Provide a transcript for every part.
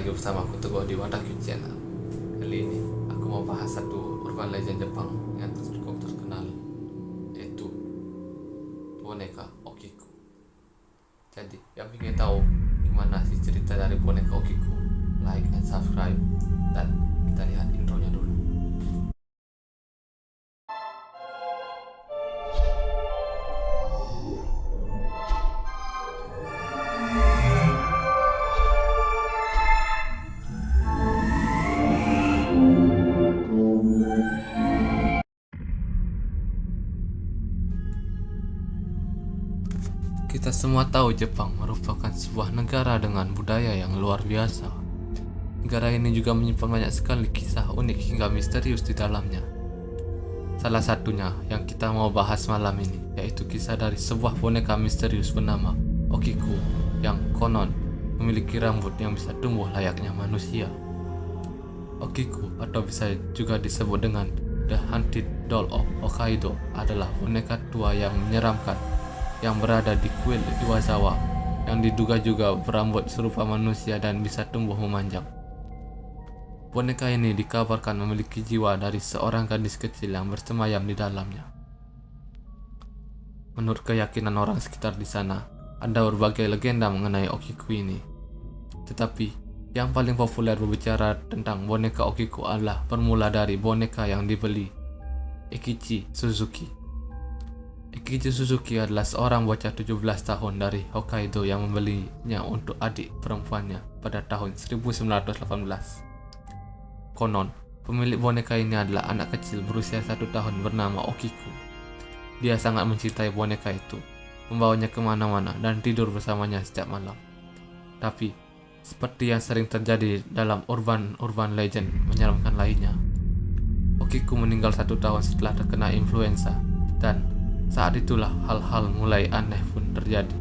lagi bersama aku Teguh di Wadaku Channel. Kali ini aku mau bahas satu urban legend Jepang yang cukup terkenal, yaitu boneka Okiku. Jadi yang ingin tahu gimana sih cerita dari boneka Okiku, like and subscribe, dan kita lihat intronya dulu. Kita semua tahu Jepang merupakan sebuah negara dengan budaya yang luar biasa. Negara ini juga menyimpan banyak sekali kisah unik hingga misterius di dalamnya. Salah satunya yang kita mau bahas malam ini, yaitu kisah dari sebuah boneka misterius bernama Okiku yang konon memiliki rambut yang bisa tumbuh layaknya manusia. Okiku atau bisa juga disebut dengan The Haunted Doll of Hokkaido adalah boneka tua yang menyeramkan yang berada di kuil Iwasawa yang diduga juga berambut serupa manusia dan bisa tumbuh memanjang. Boneka ini dikabarkan memiliki jiwa dari seorang gadis kecil yang bersemayam di dalamnya. Menurut keyakinan orang sekitar di sana, ada berbagai legenda mengenai Okiku ini. Tetapi yang paling populer berbicara tentang boneka Okiku adalah bermula dari boneka yang dibeli Eikichi Suzuki. Eikichi Suzuki adalah seorang bocah 17 tahun dari Hokkaido yang membelinya untuk adik perempuannya pada tahun 1918. Konon, pemilik boneka ini adalah anak kecil berusia 1 tahun bernama Okiku. Dia sangat mencintai boneka itu, membawanya kemana-mana dan tidur bersamanya setiap malam. Tapi, seperti yang sering terjadi dalam urban legend menyeramkan lainnya, Okiku meninggal 1 tahun setelah terkena influenza, dan saat itulah hal-hal mulai aneh pun terjadi.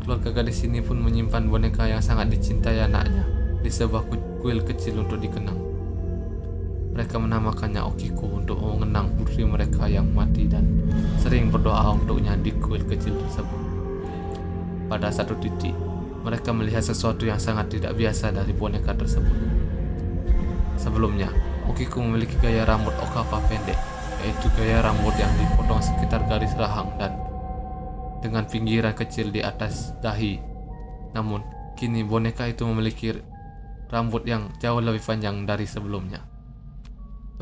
Keluarga gadis ini pun menyimpan boneka yang sangat dicintai anaknya di sebuah kuil kecil untuk dikenang. Mereka menamakannya Okiku untuk mengenang putri mereka yang mati dan sering berdoa untuknya di kuil kecil tersebut. Pada satu titik, mereka melihat sesuatu yang sangat tidak biasa dari boneka tersebut. Sebelumnya, Okiku memiliki gaya rambut okawa pendek, yaitu gaya rambut yang dipotong sekitar garis rahang dan dengan pinggiran kecil di atas dahi. Namun, kini boneka itu memiliki rambut yang jauh lebih panjang dari sebelumnya.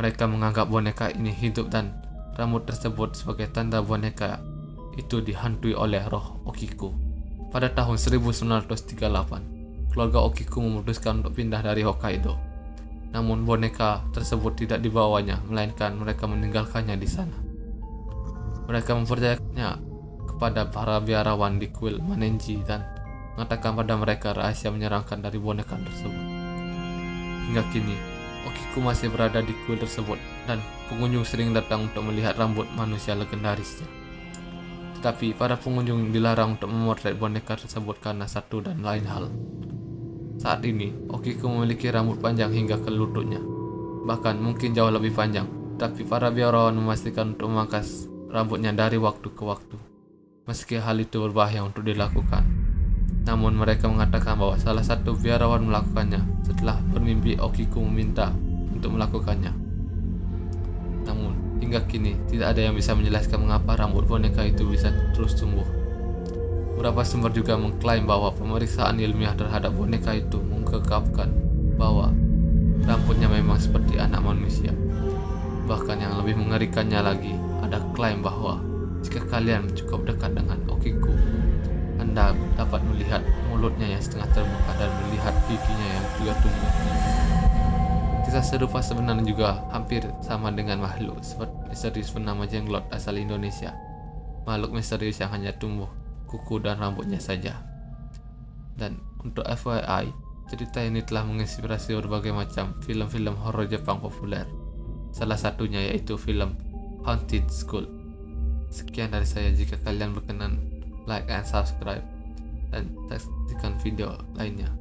Mereka menganggap boneka ini hidup dan rambut tersebut sebagai tanda boneka itu dihantui oleh roh Okiku. Pada tahun 1938, keluarga Okiku memutuskan untuk pindah dari Hokkaido. Namun boneka tersebut tidak dibawanya, melainkan mereka meninggalkannya di sana. Mereka mempercayakannya kepada para biarawan di kuil Manenji dan mengatakan pada mereka rahasia menyeramkan dari boneka tersebut. Hingga kini, Okiku masih berada di kuil tersebut dan pengunjung sering datang untuk melihat rambut manusia legendarisnya. Tetapi para pengunjung dilarang untuk memotret boneka tersebut karena satu dan lain hal. Saat ini, Okiku memiliki rambut panjang hingga ke lututnya, bahkan mungkin jauh lebih panjang, tapi para biarawan memastikan untuk memangkas rambutnya dari waktu ke waktu, meski hal itu berbahaya untuk dilakukan. Namun mereka mengatakan bahwa salah satu biarawan melakukannya setelah bermimpi Okiku meminta untuk melakukannya. Namun, hingga kini tidak ada yang bisa menjelaskan mengapa rambut boneka itu bisa terus tumbuh. Beberapa sumber juga mengklaim bahwa pemeriksaan ilmiah terhadap boneka itu mengungkapkan bahwa rambutnya memang seperti anak manusia. Bahkan yang lebih mengerikannya lagi, ada klaim bahwa jika kalian cukup dekat dengan Okiku, Anda dapat melihat mulutnya yang setengah terbuka dan melihat giginya yang juga tumbuh. Kisah serupa sebenarnya juga hampir sama dengan makhluk misterius bernama jenglot asal Indonesia. Makhluk misterius yang hanya tumbuh kuku dan rambutnya saja. Dan untuk FYI, cerita ini telah menginspirasi berbagai macam film-film horor Jepang populer. Salah satunya yaitu film Haunted School. Sekian dari saya, jika kalian berkenan like and subscribe dan saksikan video lainnya.